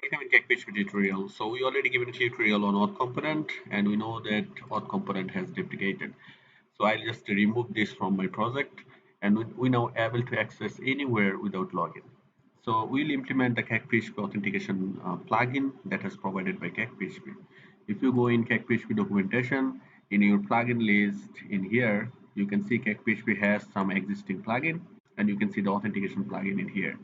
Welcome in CakePHP tutorial. So we already given a tutorial on auth component and we know that auth component has deprecated. So I'll just remove this from my project and we now able to access anywhere without login. So we'll implement the CakePHP authentication plugin that is provided by CakePHP. If you go in CakePHP documentation, in your plugin list in here, you can see CakePHP has some existing plugin and you can see the authentication plugin in here.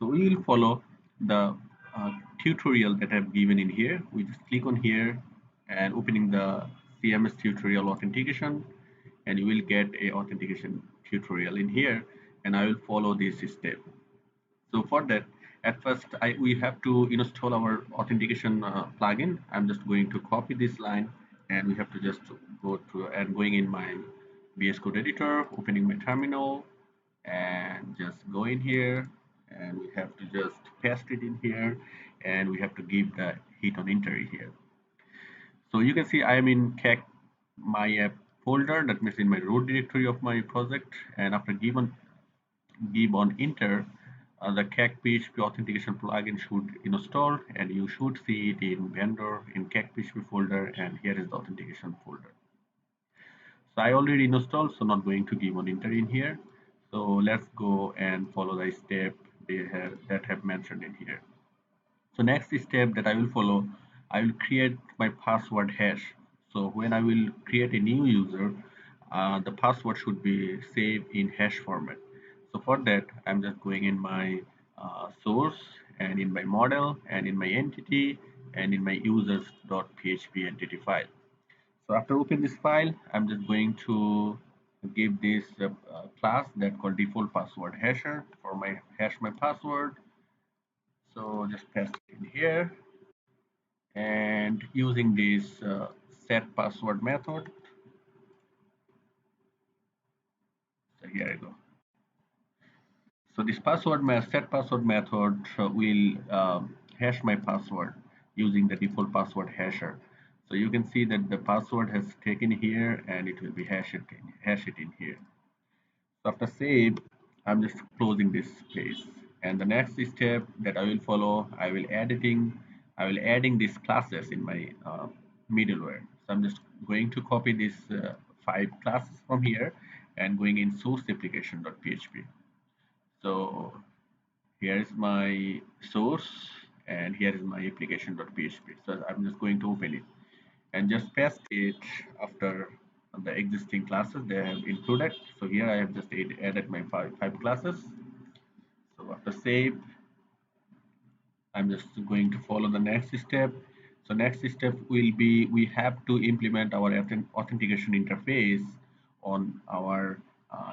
So we will follow the uh, tutorial that I've given in here. We just click on here and opening the CMS tutorial authentication and you will get a authentication tutorial in here and I will follow this step. So for that, at first we have to install our authentication plugin. I'm just going to copy this line and we have to just go to and going in my VS Code editor, opening my terminal and just go in here and we have to just paste it in here and we have to give the hit on enter here. So you can see I am in cake my app folder, that means in my root directory of my project, and after give on enter, the CakePHP authentication plugin should install and you should see it in vendor in CakePHP folder and here is the authentication folder. So I already installed, so not going to give on enter in here. So let's go and follow the step that have mentioned in here. So next step that I will follow, I will create my password hash. So when I will create a new user, the password should be saved in hash format. So for that, I'm just going in my source and in my model and in my entity and in my users.php entity file. So after opening this file, I'm just going to give this class that called default password hasher for my hash my password. So just paste it in here and using this set password method. So here I go. So this set password method will hash my password using the default password hasher. So you can see that the password has taken here and it will be hash it in here. So after save, I'm just closing this page. And the next step that I will follow, I will adding these classes in my middleware. So I'm just going to copy these 5 classes from here and going in source application.php. So here is my source and here is my application.php. So I'm just going to open it and just paste it after the existing classes they have included. So here I have just added my five classes. So after save, I'm just going to follow the next step. So next step will be we have to implement our authentication interface on our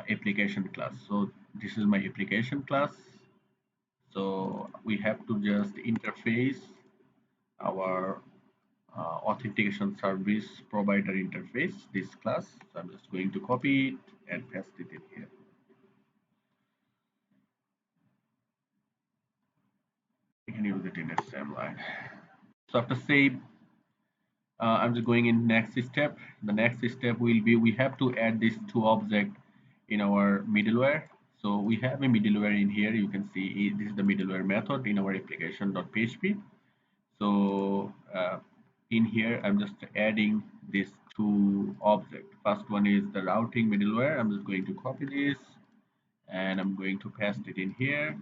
application class. So this is my application class. So we have to just interface our authentication service provider interface, this class. So I'm just going to copy it and paste it in here. You can use it in the same line. So after save, I'm just going in next step. The next step will be we have to add these 2 objects in our middleware. So we have a middleware in here. You can see this is the middleware method in our application.php. So in here, I'm just adding these 2 objects. First one is the routing middleware. I'm just going to copy this and I'm going to paste it in here.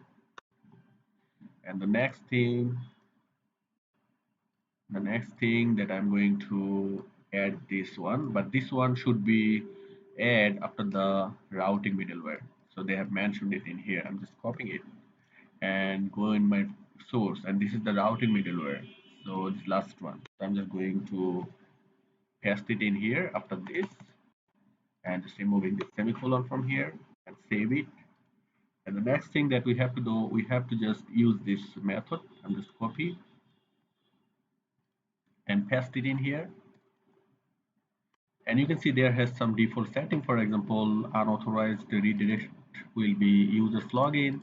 And the next thing that I'm going to add this one, but this one should be add after the routing middleware. So they have mentioned it in here. I'm just copying it and go in my source, and this is the routing middleware. So this last one. So I'm just going to paste it in here after this and just removing the semicolon from here and save it. And the next thing that we have to do, we have to just use this method. I'm just copy and paste it in here. And you can see there has some default setting. For example, unauthorized redirect will be users login.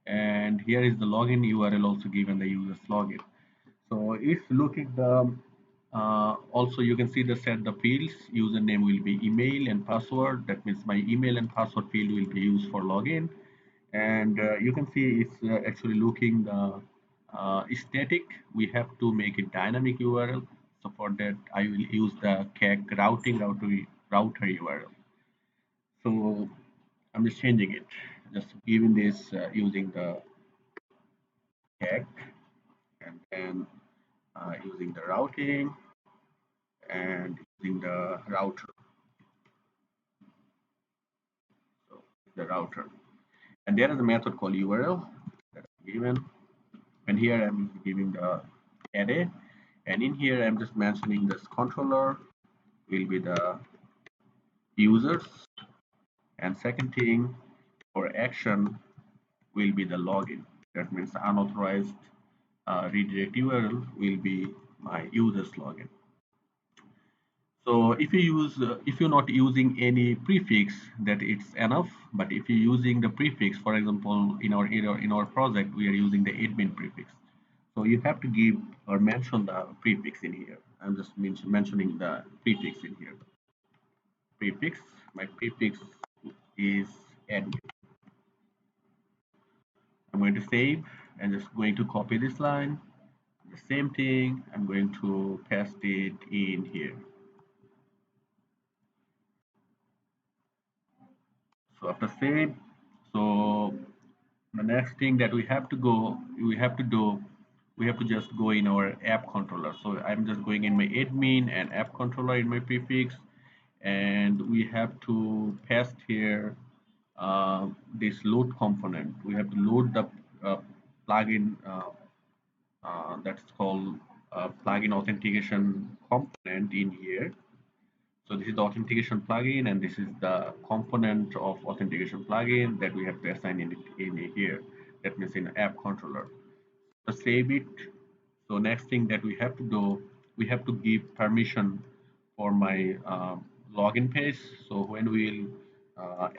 And here is the login URL also given the users login. So if looking the also you can see the set the fields username will be email and password. That means my email and password field will be used for login. And you can see it's actually looking the static, we have to make it dynamic URL. So for that, I will use the cake router URL. So I'm just changing it, just giving this using the cake and then using the routing and using the router. So the router, and there is a method called URL that I'm given, and here I'm giving the array, and in here I'm just mentioning this controller will be the users, and second thing for action will be the login. That means unauthorized redirect URL will be my user's login. So if you're not using any prefix, that it's enough. But if you're using the prefix, for example, in our project, we are using the admin prefix. So you have to give or mention the prefix in here. I'm just mentioning the prefix in here. Prefix. My prefix is admin. I'm going to save and just going to copy this line. The same thing. I'm going to paste it in here. So after save, so the next thing that we have to just go in our app controller. So I'm just going in my admin and app controller in my prefix, and we have to paste here this load component. We have to load the uh, plugin that's called plugin authentication component in here. So this is the authentication plugin, and this is the component of authentication plugin that we have to assign in here. That means in app controller. So save it. So next thing that we have to do, we have to give permission for my login page. So when we'll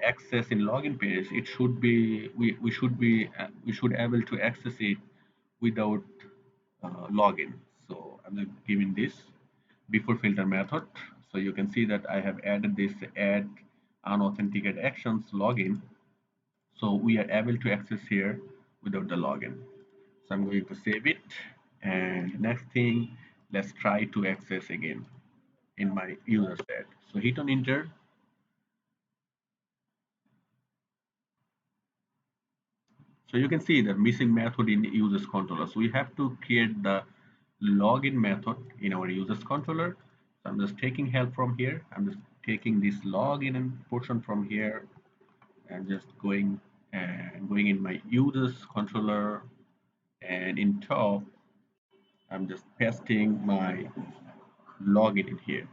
access in login page, it should be we should able to access it without login. So I'm just giving this before filter method. So you can see that I have added this add unauthenticated actions login. So we are able to access here without the login. So I'm going to save it. And next thing, let's try to access again in my user set. So hit on enter. So you can see the missing method in users controller. So we have to create the login method in our users controller. So I'm just taking help from here. I'm just taking this login and portion from here and just going in my users controller, and in top I'm just pasting my login in here.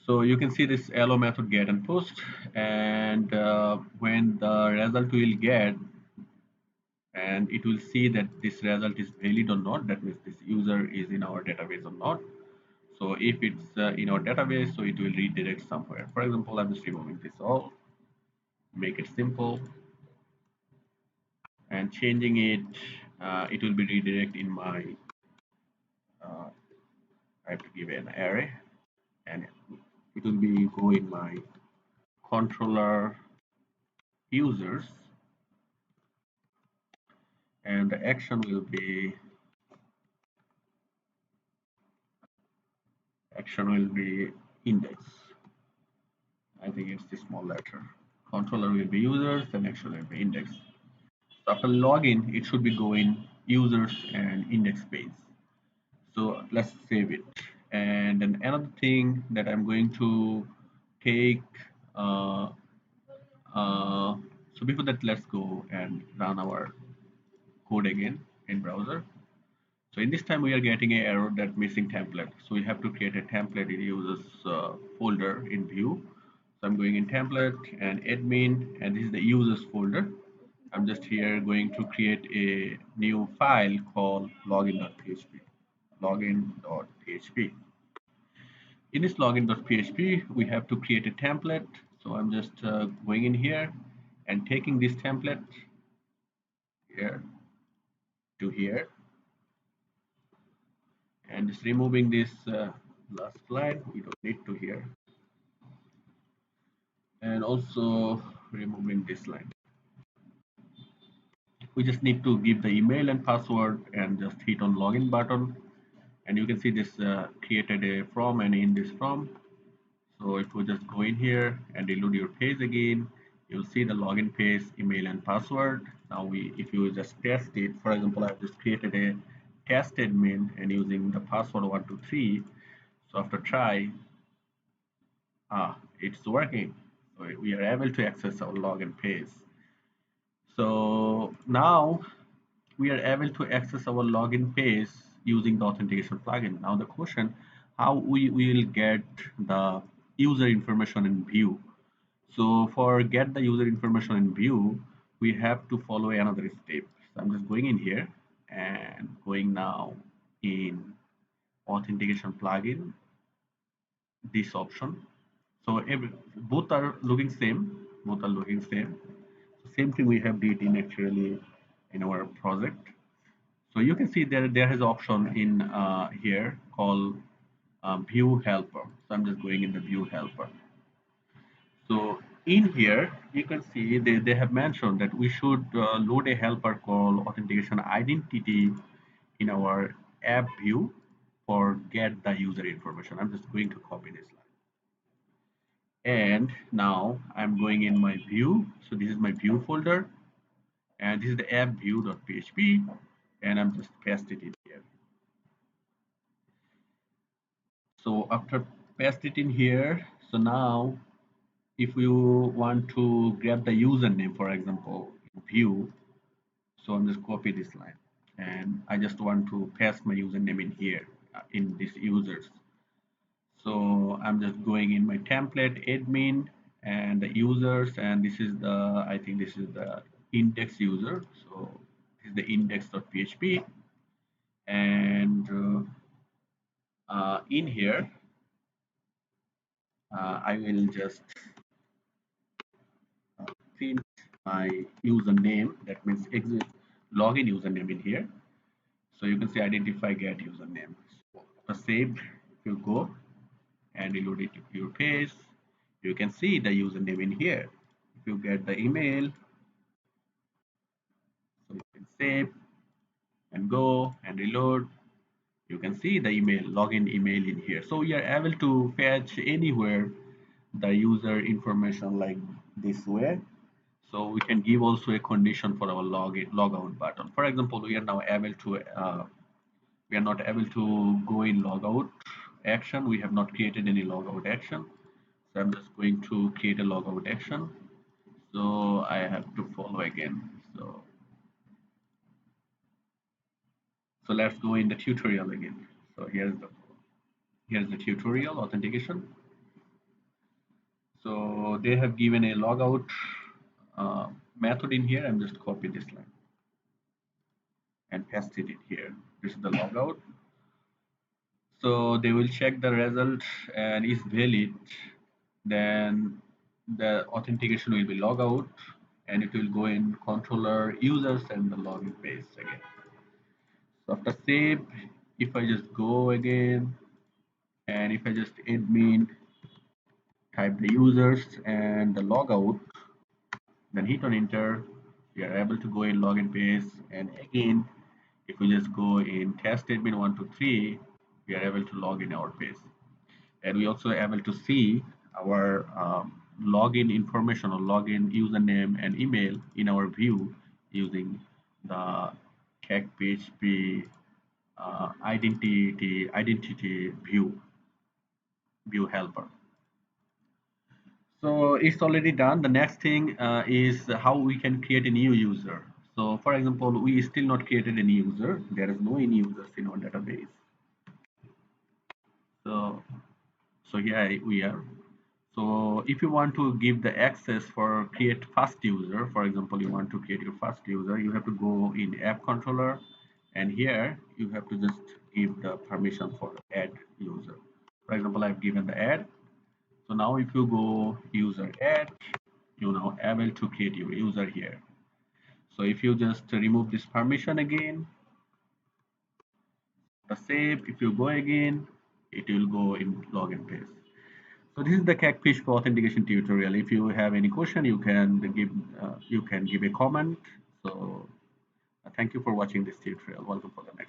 So you can see this allow method get and post, and when the result will get, and it will see that this result is valid or not. That means this user is in our database or not. So if it's in our database, so it will redirect somewhere. For example, I'm just removing this all, make it simple, and changing it. It will be redirect in my. Uh, I have to give an array, and it will be go in my controller users, and the action will be index. I think it's the small letter. Controller will be users and action will be index. So after login, it should be going users and index page. So let's save it. And then another thing that I'm going to take. Uh, uh, so before that, let's go and run our code again in browser. So in this time we are getting an error that missing template. So we have to create a template in users folder in view. So I'm going in template and admin, and this is the users folder. I'm just here going to create a new file called login.php. Login.php. In this login.php, we have to create a template. So I'm just going in here and taking this template here to here and just removing this last line. We don't need to here, and also removing this line. we just need to give the email and password and just hit on login button, and you can see this created a form, and in this form, so if we just go in here and reload your page again, you'll see the login page, email and password. Now if you just test it, for example, I've just created a test admin and using the password 123. So after try, it's working. So we are able to access our login page. So now we are able to access our login page using the authentication plugin. Now the question, how we will get the user information in view. So for get the user information in view, we have to follow another step. So I'm just going in here and going now in authentication plugin, this option. So both are looking same, both are looking same. So same thing we have did in actually in our project. So you can see there is option in here called view helper. So I'm just going in the view helper. So in here you can see they have mentioned that we should load a helper called authentication identity in our app view for get the user information. I'm just going to copy this line. And now I'm going in my view. So this is my view folder, and this is the app view.php, and I'm just pasted it here. So after paste it in here, so now if you want to grab the username, for example, view, so I'm just copy this line, and I just want to paste my username in here in this users. So I'm just going in my template admin and the users, and this is the, I think this is the index user. So this is the index.php, and in here I will just print my username. That means exit login username in here. So you can see identify get username. So the save, if you go and reload it to your page, you can see the username in here. If you get the email, so you can save and go and reload. You can see the email, login email in here. So we are able to fetch anywhere the user information like this way. So we can give also a condition for our login logout button. For example, we are now able to we are not able to go in logout action. We have not created any logout action. So I'm just going to create a logout action. So I have to follow again. So let's go in the tutorial again. So here's the tutorial authentication. So they have given a logout uh, method in here. I'm just copy this line and paste it in here. This is the logout. So they will check the result and is valid, then the authentication will be logout, and it will go in controller users and the login page again. So after save, if I just go again and if I just admin type the users and the logout, then hit on enter, we are able to go in login page, and again if we just go in test admin 123, we are able to log in our page, and we also able to see our login information or login username and email in our view using the CakePHP identity view helper. So it's already done. The next thing is how we can create a new user. So for example, we still not created any user. There is no any users in our database. So here we are. So if you want to give the access for create first user, for example, you want to create your first user, you have to go in app controller, and here you have to just give the permission for add user. For example, I've given the add. So now if you go user add, you now able to create your user here. So if you just remove this permission again, the save, if you go again, it will go in login page. So this is the Catfish for authentication tutorial. If you have any question, you can give a comment. So Thank you for watching this tutorial. Welcome for the next.